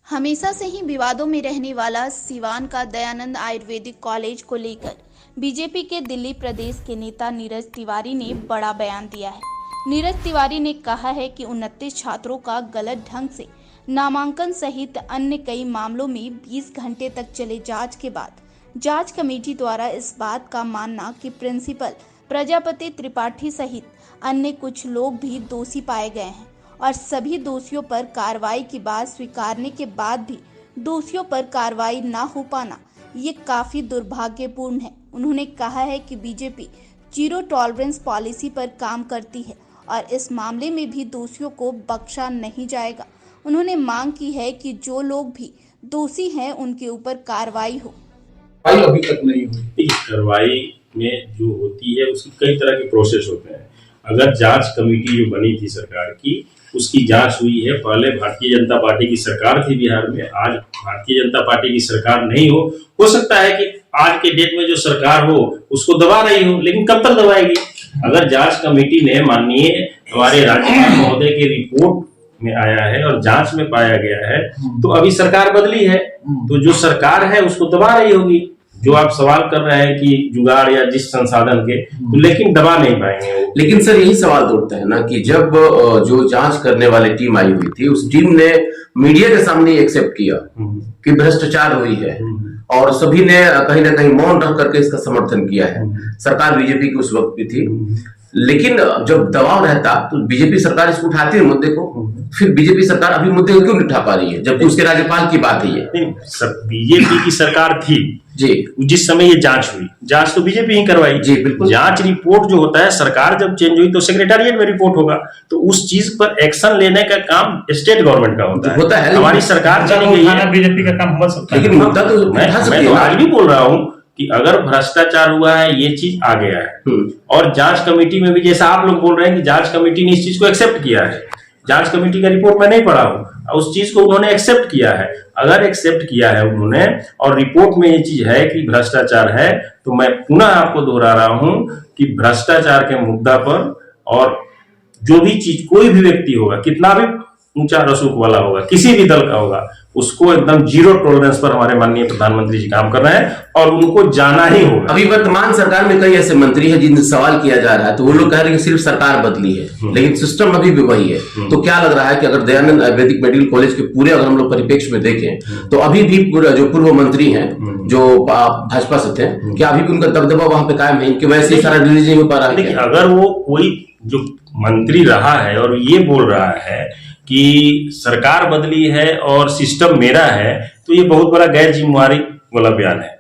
हमेशा से ही विवादों में रहने वाला सिवान का दयानंद आयुर्वेदिक कॉलेज को लेकर बीजेपी के दिल्ली प्रदेश के नेता नीरज तिवारी ने बड़ा बयान दिया है। नीरज तिवारी ने कहा है कि 29 छात्रों का गलत ढंग से नामांकन सहित अन्य कई मामलों में 20 घंटे तक चले जांच के बाद जांच कमेटी द्वारा इस बात का मानना कि प्रिंसिपल प्रजापति त्रिपाठी सहित अन्य कुछ लोग भी दोषी पाए गए हैं और सभी दोषियों पर कार्रवाई की बात स्वीकारने के बाद भी दोषियों पर कार्रवाई न हो पाना ये काफी दुर्भाग्यपूर्ण है। उन्होंने कहा है कि बीजेपी जीरो टॉलरेंस पॉलिसी पर काम करती है और इस मामले में भी दोषियों को बख्शा नहीं जाएगा। उन्होंने मांग की है कि जो लोग भी दोषी हैं उनके ऊपर कार्रवाई हो। अभी तक नहीं हुई। कार्रवाई में जो होती है उसकी कई तरह के प्रोसेस होते हैं। अगर जांच कमेटी जो बनी थी सरकार की उसकी जांच हुई है, पहले भारतीय जनता पार्टी की सरकार थी बिहार में, आज भारतीय जनता पार्टी की सरकार नहीं हो सकता है कि आज के डेट में जो सरकार हो उसको दबा रही हो, लेकिन कब तक दबाएगी? अगर जांच कमेटी ने माननीय हमारे राज्यपाल महोदय की रिपोर्ट में आया है और जांच में पाया गया है तो अभी सरकार बदली है, तो जो सरकार है उसको दबा रही होगी। जो आप सवाल कर रहे हैं कि जुगाड़ या जिस संसाधन के, तो लेकिन दबा नहीं पाएंगे वो। लेकिन सर यही सवाल उठता है ना कि जब जो जांच करने वाली टीम आई हुई थी उस टीम ने मीडिया के सामने एक्सेप्ट किया कि भ्रष्टाचार हुई है और सभी ने कहीं ना कहीं मौन रख करके इसका समर्थन किया है। सरकार बीजेपी की उस वक्त भी थी, लेकिन जब दबाव रहता तो बीजेपी सरकार इसको उठाती है मुद्दे को, फिर बीजेपी सरकार अभी मुद्दे को क्यों नहीं उठा पा रही है जबकि उसके राज्यपाल की बात है ये। बीजेपी की सरकार थी जी, जिस समय ये जांच हुई, जांच तो बीजेपी ही करवाई जी बिल्कुल। जांच रिपोर्ट जो होता है, सरकार जब चेंज हुई तो सेक्रेटेरिएट में रिपोर्ट होगा, तो उस चीज पर एक्शन लेने का काम स्टेट गवर्नमेंट का होता है। हमारी सरकार चली गई है, बीजेपी का काम हो सकता है, लेकिन मुद्दा तो मैं तो आज भी बोल रहा हूँ कि अगर भ्रष्टाचार हुआ है ये चीज आ गया है और जांच कमेटी में भी जैसा आप लोग बोल रहे हैं कि जांच कमेटी ने इस चीज को एक्सेप्ट किया है, जांच कमेटी का रिपोर्ट मैं नहीं पढ़ा हूं, उस चीज को उन्होंने एक्सेप्ट किया है। अगर एक्सेप्ट किया है उन्होंने और रिपोर्ट में ये चीज है कि भ्रष्टाचार है, तो मैं पुनः आपको दोहरा रहा हूं कि भ्रष्टाचार के मुद्दा पर और जो भी चीज कोई भी व्यक्ति होगा, कितना भी ऊंचा रसूख वाला होगा, किसी भी दल का होगा, उसको एकदम जीरो टॉलरेंस पर हमारे माननीय प्रधानमंत्री जी काम कर रहे हैं और उनको जाना ही होगा। अभी वर्तमान सरकार में कई ऐसे मंत्री हैं जिनसे सवाल किया जा रहा है तो वो लोग कह रहे हैं कि सिर्फ सरकार बदली है लेकिन सिस्टम अभी भी वही है। तो क्या लग रहा है कि अगर दयानंद आयुर्वेदिक मेडिकल कॉलेज के पूरे अगर हम लोग परिप्रेक्ष्य में देखें तो अभी भी जो पूर्व मंत्री हैं जो भाजपा से थे, क्या अभी भी उनका दबदबा वहां पे कायम है कि वैसे सारा रिलीज नहीं हो पा रहा है? देखिए, अगर वो कोई जो मंत्री रहा है और ये बोल रहा है कि सरकार बदली है और सिस्टम मेरा है, तो ये बहुत बड़ा गैर जिम्मेवारी वाला बयान है।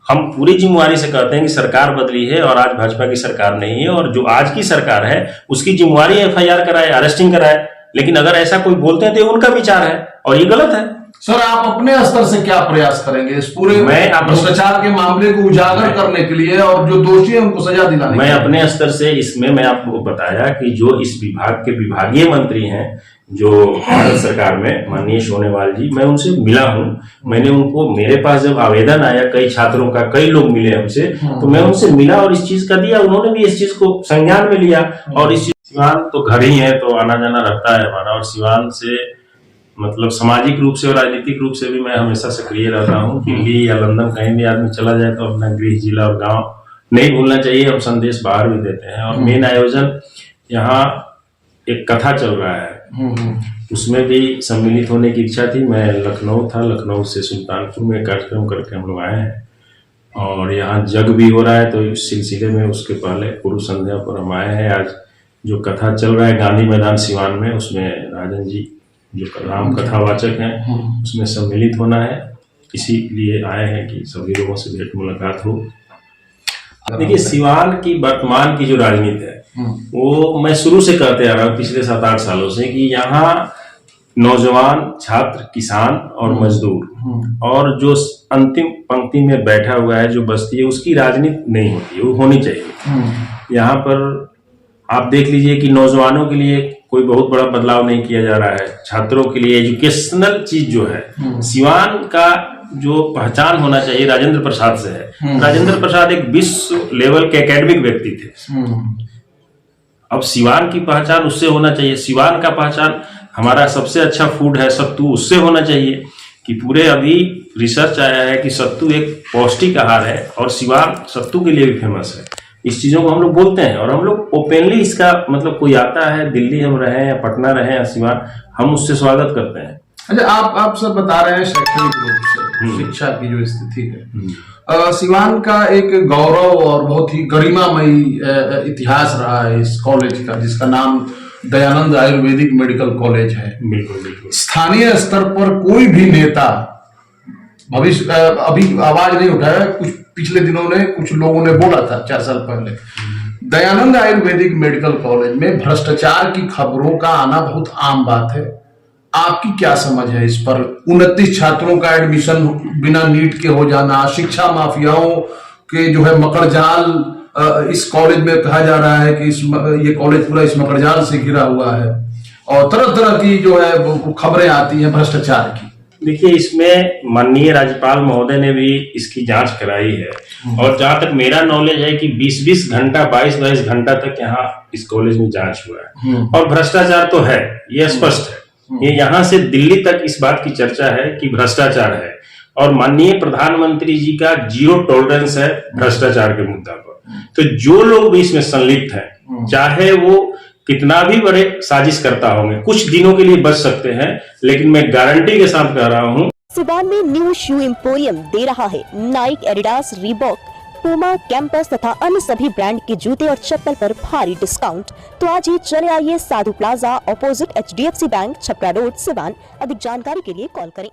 हम पूरी जिम्मेवारी से कहते हैं कि सरकार बदली है और आज भाजपा की सरकार नहीं है और जो आज की सरकार है उसकी जिम्मेवारी एफआईआर कराए, अरेस्टिंग कराए, लेकिन अगर ऐसा कोई बोलते हैं तो उनका विचार है और ये गलत है। सर आप अपने स्तर से क्या प्रयास करेंगे इस पूरे भ्रष्टाचार के मामले को उजागर करने के लिए और जो दोषी है उनको सजा दिलाने? मैं अपने स्तर से इसमें मैं आपको बताया कि जो इस विभाग के विभागीय मंत्री हैं जो भारत सरकार में माननीय सोनेवाल जी, मैं उनसे मिला हूं। मैंने उनको, मेरे पास जब आवेदन आया कई छात्रों का, कई लोग मिले हमसे, तो मैं उनसे मिला और इस चीज का दिया, उन्होंने भी इस चीज को संज्ञान में लिया। और इस सिवान तो घर ही है तो आना जाना रहता है हमारा, और सिवान से मतलब सामाजिक रूप से और राजनीतिक रूप से भी मैं हमेशा सक्रिय रहता हूँ। दिल्ली या लंदन कहीं भी आदमी चला जाए तो अपना गृह जिला और गाँव नहीं भूलना चाहिए, हम संदेश बाहर भी देते हैं। और मेन आयोजन यहाँ एक कथा चल रहा है, उसमें भी सम्मिलित होने की इच्छा थी। मैं लखनऊ था, लखनऊ से सुल्तानपुर में कार्यक्रम करके हम लोग आए हैं और यहाँ जग भी हो रहा है, तो इस सिलसिले में उसके पहले पूर्व संध्या पर हम आए हैं। आज जो कथा चल रहा है गांधी मैदान सिवान में, उसमें राजन जी जो राम कथावाचक हैं उसमें सम्मिलित होना है, इसीलिए आए हैं कि सभी लोगों से भेंट मुलाकात हो। देखिए, सिवान की वर्तमान की जो राजनीति है वो मैं शुरू से कहते आ रहा हूँ पिछले 7-8 सालों से कि यहाँ नौजवान, छात्र, किसान और मजदूर और जो अंतिम पंक्ति में बैठा हुआ है जो बस्ती है उसकी राजनीति नहीं होती है, वो होनी चाहिए। यहाँ पर आप देख लीजिए कि नौजवानों के लिए कोई बहुत बड़ा बदलाव नहीं किया जा रहा है, छात्रों के लिए एजुकेशनल चीज जो है, सिवान का जो पहचान होना चाहिए राजेंद्र प्रसाद से है। राजेंद्र प्रसाद एक विश्व लेवल के एकेडमिक व्यक्ति थे, अब सिवान की पहचान उससे होना चाहिए। सिवान का पहचान हमारा सबसे अच्छा फूड है सत्तू, उससे होना चाहिए कि पूरे अभी रिसर्च आया है कि सत्तू एक पौष्टिक आहार है और सिवान सत्तू के लिए भी फेमस है। इस चीजों को हम लोग बोलते हैं और हम लोग ओपनली इसका मतलब कोई आता है, दिल्ली हम रहे या पटना रहे या सिवान, हम उससे स्वागत करते हैं। अच्छा, आप सब बता रहे हैं शैक्षणिक रूप से शिक्षा की जो स्थिति है, सिवान का एक गौरव और बहुत ही गरिमामयी इतिहास रहा है इस कॉलेज का, जिसका नाम दयानंद आयुर्वेदिक मेडिकल कॉलेज है। बिल्कुल बिल्कुल। स्थानीय स्तर पर कोई भी नेता भविष्य अभी आवाज नहीं उठाया, कुछ पिछले दिनों ने कुछ लोगों ने बोला था 4 साल पहले, दयानंद आयुर्वेदिक मेडिकल कॉलेज में भ्रष्टाचार की खबरों का आना बहुत आम बात है। आपकी क्या समझ है इस पर? 29 छात्रों का एडमिशन बिना नीट के हो जाना, शिक्षा माफियाओं के जो है मकड़जाल इस कॉलेज में कहा जा रहा है कि ये कॉलेज पूरा इस मकड़जाल से घिरा हुआ है, और तरह तरह की जो है खबरें आती हैं भ्रष्टाचार की। देखिए, इसमें माननीय राज्यपाल महोदय ने भी इसकी जांच कराई है और जहां तक मेरा नॉलेज है कि 20-20 घंटा 22-22 घंटा तक यहाँ इस कॉलेज में जांच हुआ है और भ्रष्टाचार तो है, ये स्पष्ट है। ये यहाँ से दिल्ली तक इस बात की चर्चा है कि भ्रष्टाचार है और माननीय प्रधानमंत्री जी का 0 टॉलरेंस है भ्रष्टाचार के मुद्दा पर। तो जो लोग भी इसमें संलिप्त हैं, चाहे वो कितना भी बड़े साजिश करता होंगे, कुछ दिनों के लिए बच सकते हैं, लेकिन मैं गारंटी के साथ कह रहा हूँ, सिवान में न्यू शू एम्पोरियम दे रहा है Naik, Adidas, Reebok, Puma, campus तथा अन्य सभी ब्रांड के जूते और चप्पल पर भारी डिस्काउंट। तो आज ही चले आइए Sadhu plaza opposite HDFC bank, Chhapra road, Siwan. अधिक जानकारी के लिए कॉल करें।